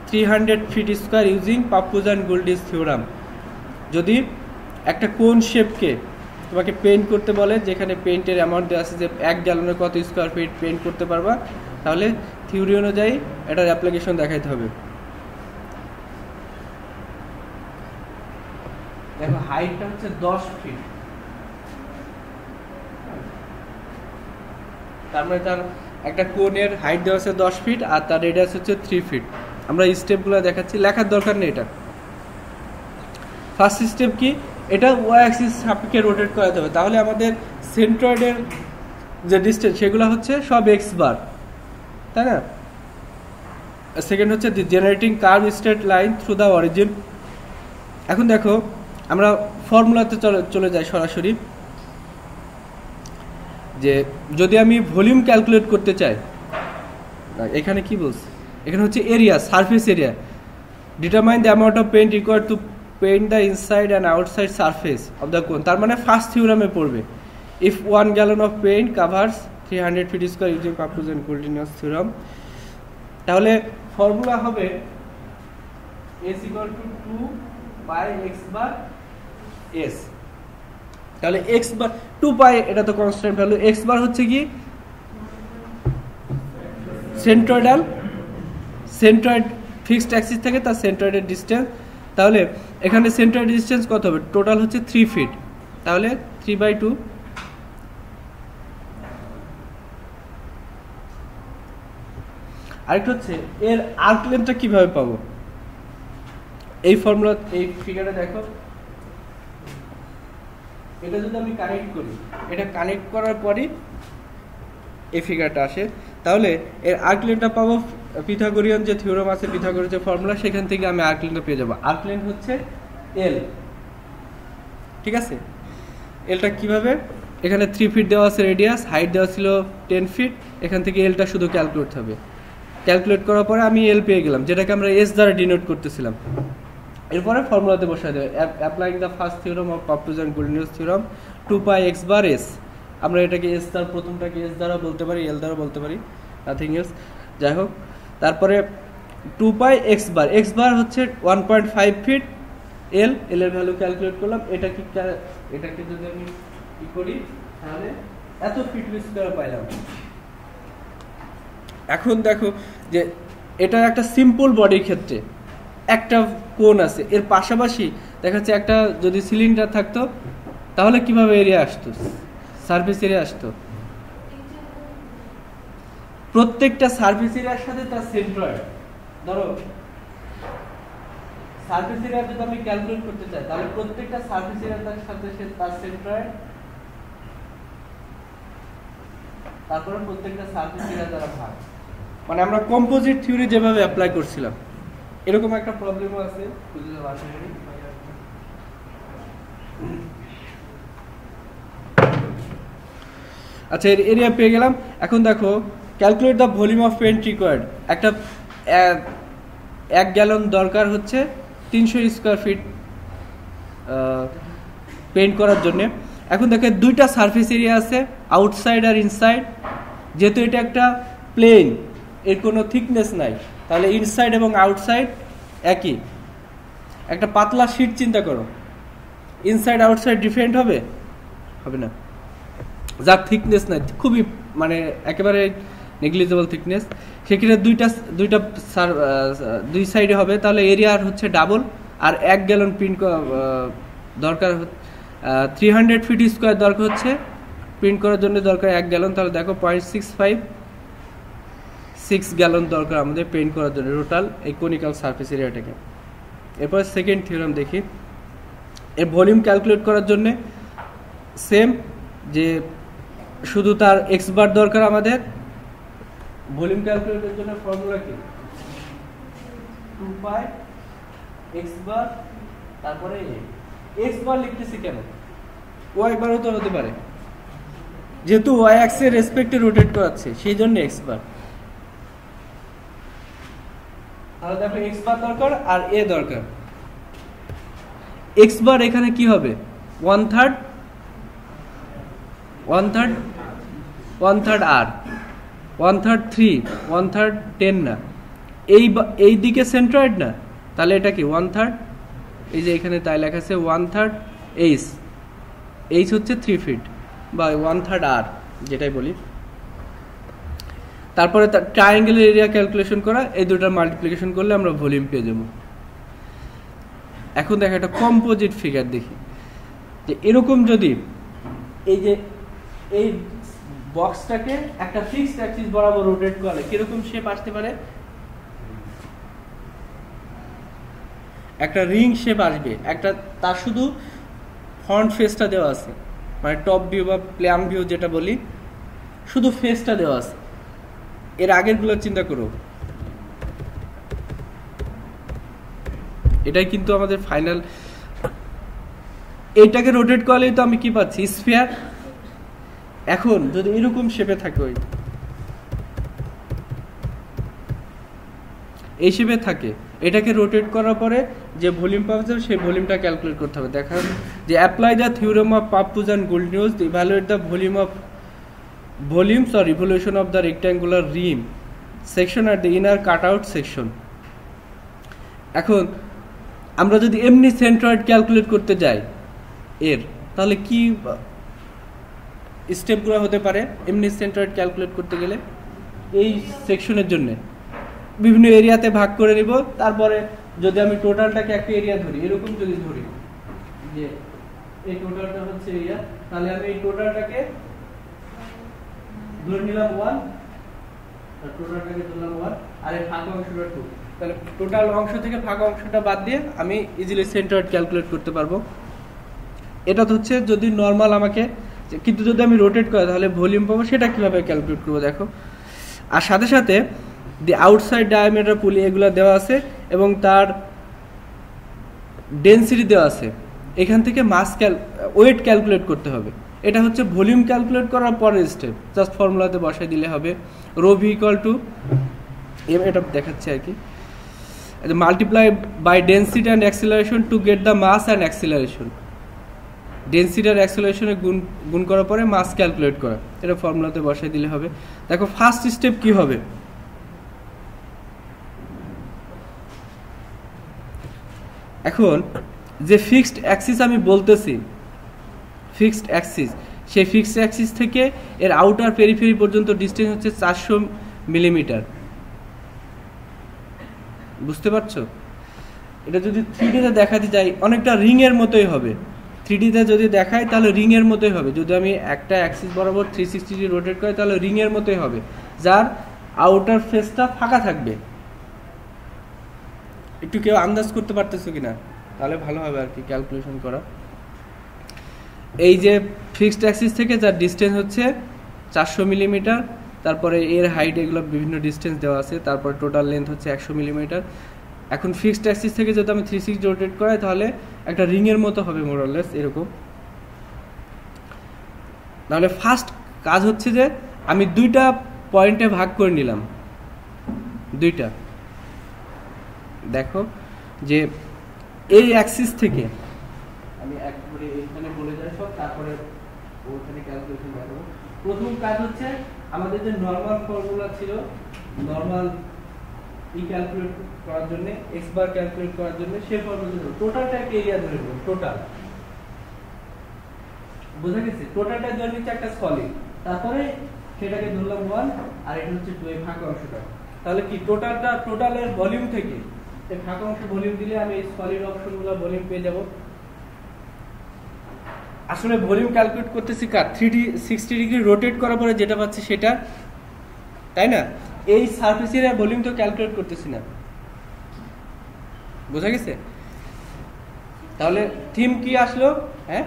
300 feet square using Pappus and Gould's theorem। যদি একটা কোন শেপকে তোমাকে পেইন্ট করতে বলে, যেখানে পেইন্টের অ্যামাউন্ট দেওয়া আছে যে 1 গ্যালনে কত স্কোয়ার ফিট পেইন্ট করতে পারবা, তাহলে থিওরি অনুযায়ী এটার অ্যাপ্লিকেশন দেখাইতে হবে। দেখো হাইটটা হচ্ছে 10 ফিট, তার মানে তার একটা কোণের হাইট দেওয়া আছে 10 ফিট আর তার রেডিয়াস হচ্ছে 3 ফিট। আমরা স্টেপগুলো দেখাচ্ছি, লেখার দরকার নেই এটা। ফার্স্ট স্টেপ কি, এটা ওয়াই অ্যাক্সিস সাপেক্ষে রোটেট করাতে হবে, তাহলে আমাদের সেন্ট্রয়েডের যে ডিস্টেন্স সেগুলো হচ্ছে সব এক্স বার, তাই না। সেকেন্ড হচ্ছে generating curve straight line through the origin. এখন দেখো আমরা ফর্মুলাতে চলে যাই সরাসরি, যে যদি আমি ভলিউম ক্যালকুলেট করতে চাই, এখানে কি বলছে, এখানে হচ্ছে area, surface area. Determine the amount of paint required to paint the inside and outside surface of the cone, তার মানে ফার্স্ট থিওরামে পড়বে if 1 gallon of paint covers 300 feet square using Pappus and Guldinus theorem. তাহলে formula হবে S equal to 2 pi x bar s। তাহলে x বার 2 পাই, এটা তো constant value. x বার হচ্ছে কি সেন্ট্রয়েড ফিক্সড অ্যাক্সিস থেকে তার সেন্ট্রয়েডের ডিসটেন্স। তাহলে এখানে সেন্ট্রয়েড ডিসটেন্স কত হবে, টোটাল হচ্ছে 3 ফিট, তাহলে 3/2। আরেকটা হচ্ছে এর আর্ক লেন্থটা কিভাবে পাবো, এই ফর্মুলা, এই ফিগারে দেখো, এটা যদি আমি কানেক্ট করি, এটা কানেক্ট করার পরই এই ফিগারটা আসে, তাহলে এর আর্ক লেন্থটা পাবো পিথাগোরিয়ান যে থিওরাম আছে, পিথাগোরাস যে ফর্মুলা, সেখান থেকে আমি আর্ক লেন্থটা পেয়ে যাবো। আর্ক লেন্থ হচ্ছে এল, ঠিক আছে। এলটা কিভাবে, এখানে 3 ফিট দেওয়া আছে রেডিয়াস, হাইট দেওয়া ছিল 10 ফিট, এখান থেকে এলটা শুধু ক্যালকুলেট হবে। ক্যালকুলেট করার পরে আমি এল পেয়ে গেলাম, যেটাকে আমরা এস দ্বারা ডিনোট করতেছিলাম। এরপরে ফর্মুলাতে বসাই দেবে, applying the first theorem of Pappus and Guldinus theorem 2 pi x bar s। আমরা এটাকে এস দ্বারা, প্রথমটাকে এস দ্বারা বলতে পারি, এল দ্বারা বলতে পারি, নাথিং এলস, যাই হোক। তারপরে 2 পাই x বার হচ্ছে 1.5 ফিট, এল এর ভ্যালু ক্যালকুলেট করলাম। এটাকে যদি আমি কি করি, তাহলে এত ফিট স্কয়ার পাইলাম। এখন দেখো যে এটা একটা সিম্পল বডির ক্ষেত্রে একটা কোণ আছে, এর পাশাপাশি দেখা যাচ্ছে একটা যদি সিলিন্ডার থাকতো, তাহলে কিভাবে এরিয়া আসতো, সারফেস এরিয়া আসতো। প্রত্যেকটা সারফেস এরিয়ার সাথে তার সেন্ট্রয়েড, ধরো সারফেস এরিয়া যদি আমি ক্যালকুলেট করতে চাই, তাহলে প্রত্যেকটা সারফেস এরিয়ার সাথে তার সেন্ট্রয়েড, তারপরে প্রত্যেকটা সারফেস এরিয়া দ্বারা ভাগ। মানে আমরা কম্পোজিট থিওরি যেভাবে অ্যাপ্লাই করছিলাম, এরকম একটা প্রবলেমও আছে। আচ্ছা, এর এরিয়া পেয়ে গেলাম। এখন দেখো calculate the volume of paint required. একটা 1 গ্যালন দরকার হচ্ছে 300 স্কোয়ার ফিট পেইন্ট করার জন্য। এখন দেখো দুইটা সারফেস এরিয়া আছে, আউটসাইড আর ইনসাইড। যেহেতু এটা একটা প্লেন, এর কোনো থিকনেস নাই, তাহলে ইনসাইড এবং আউটসাইড একই। একটা পাতলা শীট চিন্তা করো, ইনসাইড আউটসাইড ডিফারেন্ট হবে? হবে না। যার থিকনেস নাই, খুবই মানে একেবারে নেগলিজেবল থিকনেস, সেক্ষেত্রে দুই সাইডে হবে, তাহলে এরিয়ার হচ্ছে ডাবল। আর 1 গ্যালন প্রিন্ট দরকার, 300 ফিট স্কোয়ার দরকার হচ্ছে প্রিন্ট করার জন্য, দরকার 1 গ্যালন। তাহলে দেখো 0.656 গ্যালন দরকার আমাদের পেইন্ট করার জন্য টোটাল এই কনিক্যাল সারফেস এরিয়াটাকে। এরপর সেকেন্ড থিওরাম দেখি। এর ভলিউম ক্যালকুলেট করার জন্য সেম, যে শুধু তার এক্স বার দরকার আমাদের, ভলিউম ক্যালকুলেটরের জন্য ফর্মুলা কি 2 পাই x বার তারপরে x বার লিখতেছি কেন y বারও তো হতে পারে যেহেতু y অ্যাক্সের রেসপেক্টে রোটেট করাচ্ছে সেই জন্য x বার তাহলে দেখো x বার দরকার আর a দরকার x বার এখানে কি হবে 1/3 r 1/3 3 1/3 10 না এই দিকে সেন্ট্রয়েড না তাহলে এটা কি 1/3 এই যে এখানে তাই লেখা আছে 1/3 h হচ্ছে 3 ফিট বা 1/3 r যেটাই বলি তারপরে ট্রায়াঙ্গেলের এরিয়া ক্যালকুলেশন করা এই দুটোর মাল্টিপ্লিকেশন করলে আমরা ভলিউম পেয়ে যাব এখন দেখো একটা কম্পোজিট ফিগার দেখি যে এরকম যদি এই যে এই বক্সটাকে একটা ফিক্সড অ্যাক্সিস বরাবর রোটেট করলে কিরকম শেপ আসতে পারে একটা রিং শেপ আসবে একটা তার শুধু ফ্রন্ট ফেসটা দেওয়া আছে মানে টপ ভিউ বা প্ল্যান ভিউ যেটা বলি শুধু ফেসটা দেওয়া আছে এর আগের গুলো চিন্তা করো এটাই কিন্তু আমাদের ফাইনাল এইটাকে রোটেট করলেই তো আমি কি পাচ্ছি স্ফিয়ার এখন যদি এরকম শেপে থাকে ওই এই শেপে থাকে এটাকে রোটেট করার পরে যে ভলিউম পাওয়া যাবে সেই ভলিউমটা ক্যালকুলেট করতে হবে দেখা যে apply the theorem of Pappus and Guldinus evaluate the volumes or revolution of the rectangular rim section at the inner cutout section এখন আমরা যদি এমনি সেন্ট্রয়েড ক্যালকুলেট করতে যাই এর তাহলে কি স্টেপগুলো হতে পারে এমনি সেন্ট্রয়েড ক্যালকুলেট করতে গেলে এই সেকশনের জন্য বিভিন্ন এরিয়াতে ভাগ করে নিব তারপরে যদি আমি টোটালটাকে একটা এরিয়া ধরি এরকম যদি ধরি যে এই টোটালটা হচ্ছে এরিয়া তাহলে আমি এই টোটালটাকে ধরে নিলাম 1 আর টোটালটাকে ধরলাম 1 আর এই ফাঁকা অংশটা 2 তাহলে টোটাল অংশ থেকে ফাঁকা অংশটা বাদ দিয়ে আমি ইজিলি সেন্ট্রয়েড ক্যালকুলেট করতে পারবো এটা তো হচ্ছে যদি নরমাল আমাকে কিন্তু যদি আমি রোটেট করি তাহলে ভলিউম পাবো সেটা কিভাবে ক্যালকুলেট করব দেখো আর সাথে সাথে দি আউটসাইড ডায়ামিটার পুলি এগুলো দেওয়া আছে এবং তার ডেনসিটি দেওয়া আছে এখান থেকে মাস ওয়েট ক্যালকুলেট করতে হবে এটা হচ্ছে ভলিউম ক্যালকুলেট করার পরের স্টেপ জাস্ট ফর্মুলাতে বসাই দিলে হবে রো ভি ইকুয়াল টু এটা দেখাচ্ছে আর কি multiply by density and acceleration to get the mass and acceleration density আর অ্যাক্সিলারেশনে গুণ করার পরে মাস ক্যালকুলেট করা এটা ফর্মুলাতে বসাই দিলে হবে দেখো ফার্স্ট স্টেপ কি হবে এখন যে ফিক্সড অ্যাক্সিস আমি বলতেছি ফিক্সড অ্যাক্সিস সেই ফিক্সড অ্যাক্সিস থেকে এর আউটার পেরিফেরি পর্যন্ত ডিসটেন্স হচ্ছে 400 মিলিমিটার বুঝতে পারছো এটা যদি 3D তে দেখাতে যাই অনেকটা রিং এর মতোই হবে 3D তে যদি দেখাই তাহলে রিং এর মতোই হবে যদি আমি একটা অ্যাক্সিস বরাবর 360 ডিগ্রি রোটেট করি তাহলে রিং এর মতোই হবে যার আউটার ফেসটা ফাঁকা থাকবে একটু কেউ আন্দাজ করতে পারতেছো কিনা তাহলে ভালো হবে আর কি ক্যালকুলেশন করা এই যে ফিক্সড অ্যাক্সিস থেকে যার ডিসটেন্স হচ্ছে 400 মিলিমিটার তারপরে এর হাইট এগুলো বিভিন্ন ডিসটেন্স দেওয়া আছে তারপর টোটাল লেন্থ হচ্ছে 100 মিলিমিটার এখন ফিক্সড অ্যাক্সিস থেকে যদি আমি 360 রোটেট করাই তাহলে একটা রিং এর মতো হবে মোরলেস এরকম তাহলে ফার্স্ট কাজ হচ্ছে যে আমি দুইটা পয়েন্টে ভাগ করে নিলাম দুইটা দেখো যে এই অ্যাক্সিস থেকে আমি একবারে এখানে বলে যাই সব তারপরে ওখানে ক্যালকুলেশন করব প্রথম কাজ হচ্ছে আমাদের যে নরমাল ফর্মুলা ছিল নরমাল ক্যালকুলেট করার জন্য x বার ক্যালকুলেট করার জন্য সেই ফর্মুলা টোটালটা এরিয়া ধরে নেব টোটাল বুঝা গেছে টোটালটা ধরে নিচ্ছে একটা সলিড তারপরে সেটাকে ধরলাম 1 আর এটা হচ্ছে 2 এর ফাঁকা অংশটা তাহলে কি টোটালের ভলিউম থেকে এই ফাঁকা অংশ ভলিউম দিলে আমি এই সলিড অপশনগুলো ভলিউম পেয়ে যাব আসলে ভলিউম ক্যালকুলেট করতেছি কার 3D 60 ডিগ্রি রোটেট করার পরে যেটা পাচ্ছি সেটা তাই না এই সারফেসের ভলিউম তো ক্যালকুলেট করতেছি না বুঝা গেছে তাহলে থিম কি আসলো হ্যাঁ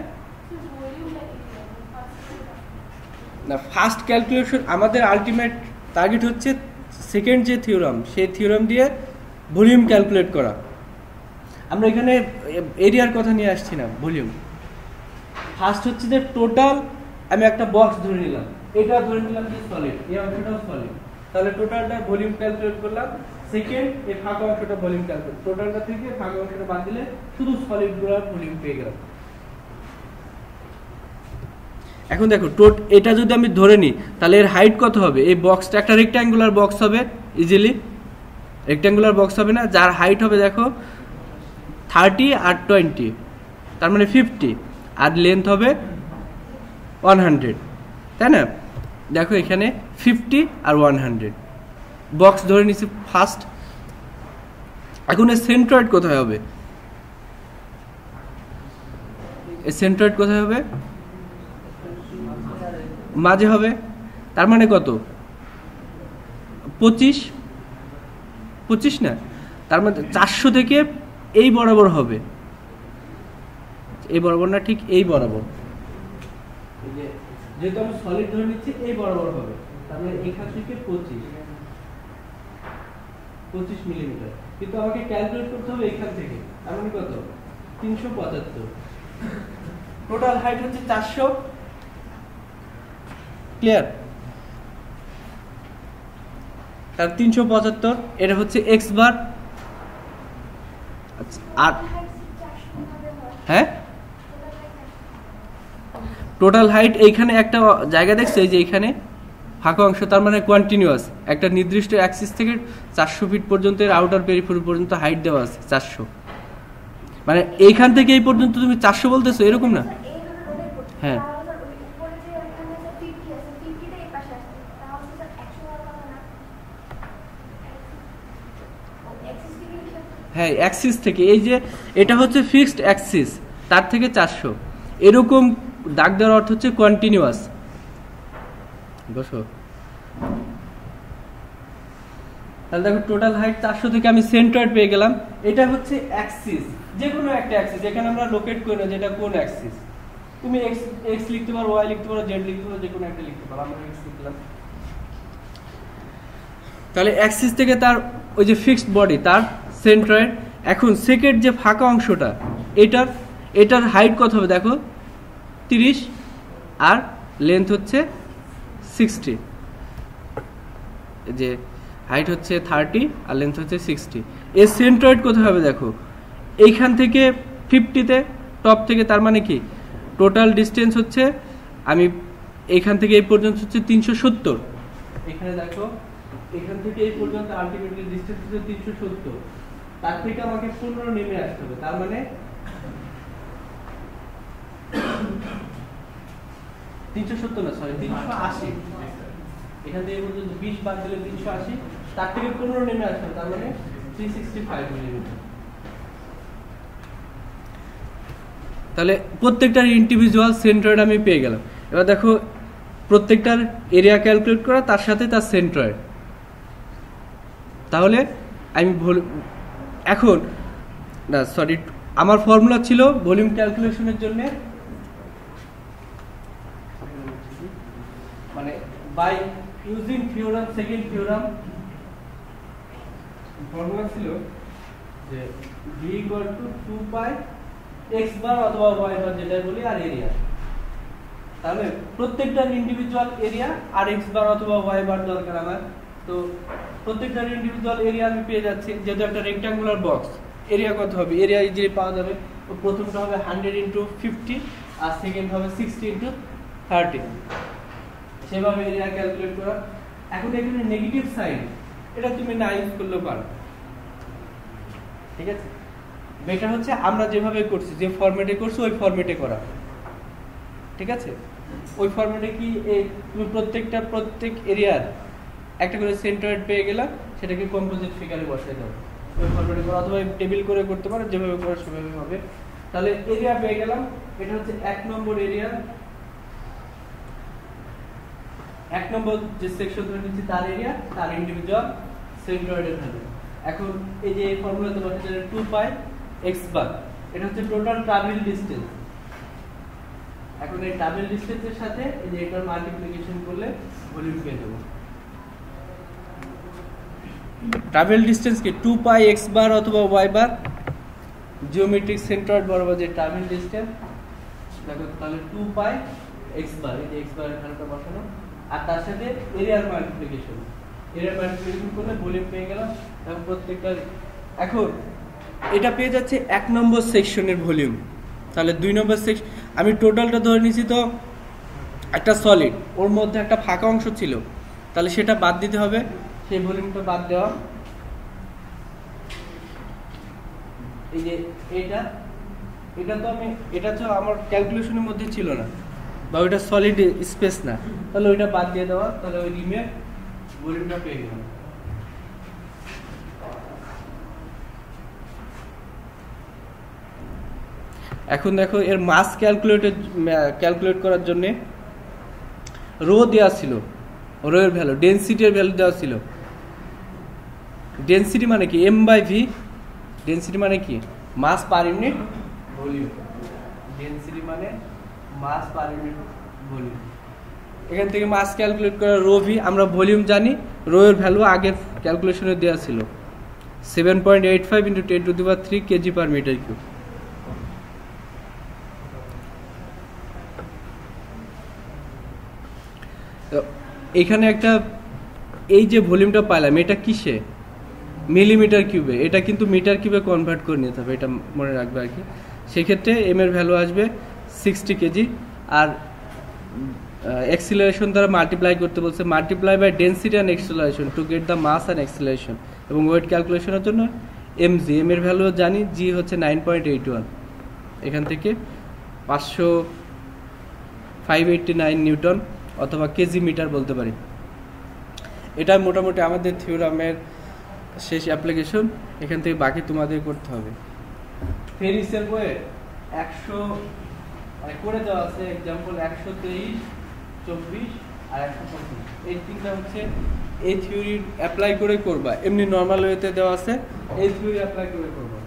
না ফার্স্ট ক্যালকুলেশন আমাদের আলটিমেট টার্গেট হচ্ছে সেকেন্ড যে থিওরাম সেই থিওরাম দিয়ে ভলিউম ক্যালকুলেট করা। আমরা এখানে এরিয়ার কথা নিয়ে আসছি না, ভলিউম। ফার্স্ট হচ্ছে যে টোটাল, আমি একটা বক্স ধরে নিলাম, এটা ধরে নিলাম যে সলিড, এই অংশটাও সলিড, তাহলে টোটালটা ভলিউম ক্যালকুলেট করলাম। সেকেন্ড এই ফাঁকা অংশটা ভলিউম ক্যালকুলেট, টোটালটা থেকে ফাঁকা অংশটা বাদ দিলে শুধু সলিড গুলোর ভলিউম পেয়ে গেলাম। এখন দেখো এটা যদি আমি ধরে নিই তাহলে এর হাইট কত হবে? এই বক্সটা একটা রেক্ট্যাঙ্গুলার বক্স হবে, ইজিলি রেক্ট্যাঙ্গুলার বক্স হবে না, যার হাইট হবে দেখো 30 আর 20, তার মানে 50, আর লেন্থ হবে 100, তাই না? দেখো এখানে 50 আর 100 বক্স ধরে নিচ্ছি ফার্স্ট। এখন এর সেন্ট্রয়েড কোথায় হবে? এর সেন্ট্রয়েড কোথায় হবে? মাঝে হবে, তার মানে কত? 25 না, তার মানে 400 থেকে এই বরাবর হবে, এই বরাবর না, ঠিক এই বরাবর, যেহেতু আমি সলিড ধরে নিচ্ছি এই বরাবর হবে, তার মানে এখান থেকে 25 মিলিমিটার, কিন্তু আমাকে ক্যালকুলেট করতে হবে এখান থেকে, তার মানে কত? 375। টোটাল হাইট হচ্ছে 400, ক্লিয়ার? তার 375, এটা হচ্ছে এক্স বার। আর হ্যাঁ, টোটাল হাইট এইখানে একটা জায়গা দেখছো, এই যে এইখানে ফাঁকা অংশ, তার মানে কন্টিনিউয়াস একটা নির্দিষ্ট অ্যাক্সিস থেকে 400 ফিট পর্যন্ত এর আউটার পেরিফেরি পর্যন্ত হাইট দেওয়া আছে 400, মানে এইখান থেকে এই পর্যন্ত তুমি 400 বলতেছো, এরকম না? হ্যাঁ, হ্যাঁ, অ্যাক্সিস থেকে, এই যে এটা হচ্ছে ফিক্সড অ্যাক্সিস, তার থেকে 400, এরকম দাগ দেওয়ার অর্থ হচ্ছে কন্টিনিউয়াস। বসো, তাহলে দেখো টোটাল হাইট 400 থেকে আমি সেন্ট্রয়েড পেয়ে গেলাম। এটা হচ্ছে অ্যাক্সিস, যে কোনো একটা অ্যাক্সিস, এখানে আমরা লোকেট করি না যেটা কোন অ্যাক্সিস, তুমি এক্স লিখতে পারো, ওয়াই লিখতে পারো, জেড লিখতে পারো, যে কোনো একটা লিখতে পারো, আমরা এক্স লিখলাম। তাহলে অ্যাক্সিস থেকে তার ওই যে ফিক্সড বডি, তার সেন্ট্রয়েড। এখন সেকেন্ড যে ফাঁকা অংশটা, এটার হাইট কত হবে দেখো? 30, আর লেন্থ হচ্ছে 60, যে হাইট হচ্ছে 30 আর লেন্থ হচ্ছে 60। এর সেন্ট্রয়েড কোথায় হবে দেখো? এইখান থেকে 50-তে, টপ থেকে, তার মানে কি টোটাল ডিস্টেন্স হচ্ছে, আমি এইখান থেকে এই পর্যন্ত হচ্ছে 370, এখানে দেখো এখান থেকে এই পর্যন্ত আলটিমেটলি ডিসটেন্স হচ্ছে 370, তার থেকে আমাকে 15 নেমে আসতে হবে, তার মানে 370 না, সরি 380, এখান থেকে পর্যন্ত 20 বাদ দিলে 380, তার থেকে 15 নেমে আসতে হবে, তার মানে 365 মিলিমিটার। তাহলে প্রত্যেকটার ইন্ডিভিজুয়াল সেন্ট্রয়েড আমি পেয়ে গেলাম। এবার দেখো প্রত্যেকটার এরিয়া ক্যালকুলেট করা, তার সাথে তার সেন্ট্রয়েড। তাহলে আমি এখন না, সরি, আমার ফর্মুলা ছিল ভলিউম ক্যালকুলেশনের জন্য, মানে by using theorem, second theorem, formula ছিল যে v = 2 পাই x বার অথবা y বার, যেটা বলি, আর এরিয়া। তাহলে প্রত্যেকটার ইন্ডিভিজুয়াল এরিয়া আর x বার অথবা y বার দরকার আমার, তো প্রত্যেকটার ইন্ডিভিজুয়াল এরিয়া আমি পেয়ে যাচ্ছি। যেহেতু একটা রেক্ট্যাঙ্গুলার বক্স, এরিয়া কত হবে? এরিয়া ইজিলি পাওয়া যাবে। তো প্রথমটা হবে 100 × 50, আর সেকেন্ড হবে 60 × 30, সেভাবে এরিয়া ক্যালকুলেট করা। এখন এখানে নেগেটিভ সাইড, এটা তুমি না ইউজ করলেও পারো, ঠিক আছে? বেটার হচ্ছে আমরা যেভাবে করছি, যে ফরম্যাটে করছি ওই ফরম্যাটে করা, ঠিক আছে? ওই ফরম্যাটে কি তুমি প্রত্যেক এরিয়ার একটা করে সেন্ট্রয়েড পেয়ে গেলা, সেটাকে কম্পোজিট ফিগারে বসাই দাও, ওই ফরম্যাটে করো, অথবা টেবিল করে করতে পারো, যেভাবে করো সেভাবে হবে। তাহলে এরিয়া পেয়ে গেলাম, এটা হচ্ছে 1 নম্বর এরিয়া, 1 নম্বর যে সেকশন ধরে নিচ্ছি তার এরিয়া, তার ইন্ডিভিজুয়াল সেন্ট্রয়েডের ভ্যালু। এখন এই যে এই ফর্মুলাতে বসাতে 2 পাই x বার, এটা হচ্ছে টোটাল ট্রাভেল ডিসটেন্স। এখন এই ট্রাভেল ডিসটেন্সের সাথে এই যে এটার মাল্টিপ্লিকেশন করলে ভলিউম পেয়ে যাবো। ট্রাভেল ডিস্টেন্স কি 2 পাই x বার অথবা y বার জিওমেট্রিক সেন্ট্রয়েড বরাবর যে ট্রাভেল ডিস্টেন্স দেখো তাহলে 2 পাই x বার, এই যে x বার এখানটা বসানো, আর তার সাথে এরিয়ার মাল্টিপ্লিকেশন করলে ভলিউম পেয়ে গেলাম। এবং প্রত্যেকটা এখন এটা পেয়ে যাচ্ছে 1 নম্বর সেকশনের ভলিউম। তাহলে 2 নম্বর সেকশন আমি টোটালটা ধরে নিয়েছি, তো একটা সলিড ওর মধ্যে একটা ফাঁকা অংশ ছিল, তাহলে সেটা বাদ দিতে হবে, সেই ভলিউমটা বাদ দেওয়া। এই যে এটা তো আমার ক্যালকুলেশনের মধ্যে ছিল না, বা ওইটা সলিড স্পেস না, তাহলে ওইটা বাদ দিয়ে দেওয়া, তাহলে ওই রিমের ভলিউমটা পেয়ে গেলাম। এখন দেখো এর মাস ক্যালকুলেট করার জন্য রো দেওয়া ছিল, রো এর ভ্যালু, ডেনসিটির ভ্যালু দেওয়া ছিল। ডেনসিটি মানে কি m/v, ডেনসিটি মানে কি মাস পার ইউনিট ভলিউম, ডেনসিটি মানে মাস পার ইউনিট ভলিউম। এখান থেকে মাস ক্যালকুলেট করা রো ভি, আমরা ভলিউম জানি, রো এর ভ্যালু আগের ক্যালকুলেশনে দেওয়া ছিল 7.85 × 10⁻³ kg/m³। এখানে একটা এই যে ভলিউমটা পাইলাম, এটা কিসে মিলিমিটার কিউবে, এটা কিন্তু মিটার কিউবে কনভার্ট করে নিতে হবে, এটা মনে রাখবে আর কি। সেক্ষেত্রে এম এর ভ্যালু আসবে 60 কেজি, আর অ্যাক্সিলারেশন দ্বারা মাল্টিপ্লাই করতে বলছে, multiply by density and acceleration to get the mass and acceleration. এবং ওয়েট ক্যালকুলেশনের জন্য mg, এম এর ভ্যালু জানি, জি হচ্ছে 9.81, এখান থেকে 589 নিউটন অথবা কেজি মিটার বলতে পারি। এটা মোটামুটি আমাদের থিওরামের শেষ অ্যাপ্লিকেশন, এখান থেকে বাকি তোমাদের করতে হবে। ফেরিসের বইয়ে 100 করে দেওয়া আছে, এক্সাম্পল 123, 24 আর 125, এই তিনটা হচ্ছে এই থিওরি অ্যাপ্লাই করে করবা, এমনি নর্মাল ওয়েতে দেওয়া আছে, এই থিওরি অ্যাপ্লাই করে করবা।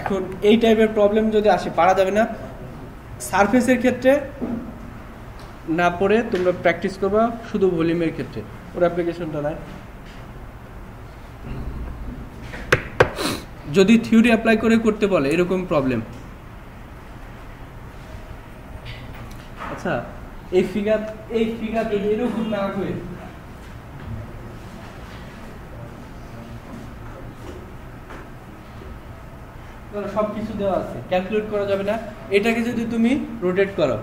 এখন এই টাইপের প্রবলেম যদি আসে, পারা যাবে না। সারফেসের ক্ষেত্রে না পড়ে তোমরা প্র্যাকটিস করবা শুধু ভলিউমের ক্ষেত্রে, ওর অ্যাপ্লিকেশনটা নাই। যদি থিওরি অ্যাপ্লাই করে করতে বলে এরকম প্রবলেম, আচ্ছা এই ফিগার যদি এরকম না হয়, সবকিছু দেওয়া আছে, ক্যালকুলেট করা যাবে না, এটাকে যদি তুমি রোটেট করো,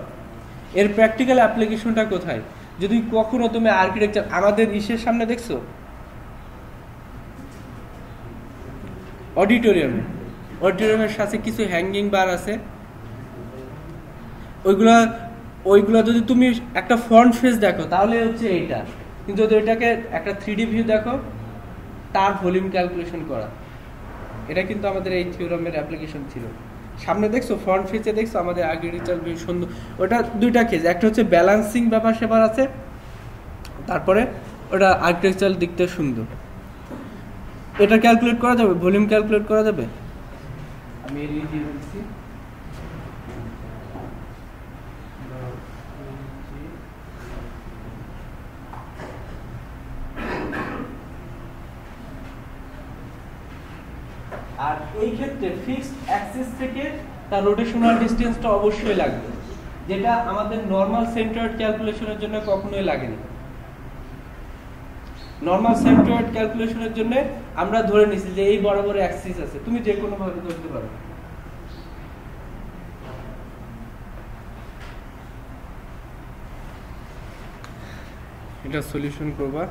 এর প্র্যাকটিক্যাল অ্যাপ্লিকেশনটা কোথায়? যদি কখনো তুমি আর্কিটেকচার আমাদের ইসের সামনে দেখছো, অডিটোরিয়ামের সাথে কিছু হ্যাঙ্গিং বার আছে, ওইগুলা যদি তুমি একটা ফ্রন্ট ফেস দেখো তাহলে হচ্ছে এইটা, কিন্তু যদি এটাকে একটা 3D ভিউ দেখো, তার ভলিউম ক্যালকুলেশন করা, এটা কিন্তু আমাদের এই থিওরামের অ্যাপ্লিকেশন ছিল। সামনে দেখছো, ফ্রন্ট ফেসে দেখছো আমাদের আর্কিটেকচার ভিউ সুন্দর, ওটা দুইটা কেস, একটা হচ্ছে ব্যালেন্সিং ব্যাপার সেপার আছে, তারপরে ওটা আর্কিটেকচারাল দিকটা সুন্দর। এটা ক্যালকুলেট করা যাবে, ভলিউম ক্যালকুলেট করা যাবে। আমি এরিয়া দিয়ে দিচ্ছি, আর এই ক্ষেত্রে ফিক্সড অ্যাক্সিস থেকে তার রোটেশনাল ডিসটেন্সটা অবশ্যই লাগবে, যেটা আমাদের নরমাল সেন্ট্রয়েড ক্যালকুলেশনের জন্য কখনোই লাগেনি। নরমাল সেন্ট্রয়েড ক্যালকুলেশনের জন্য আমরা ধরে নিছি যে এই বরাবর অ্যাক্সিস আছে, তুমি যে কোনো ভাবে ধরতে পারো। এটা সলিউশন করবা।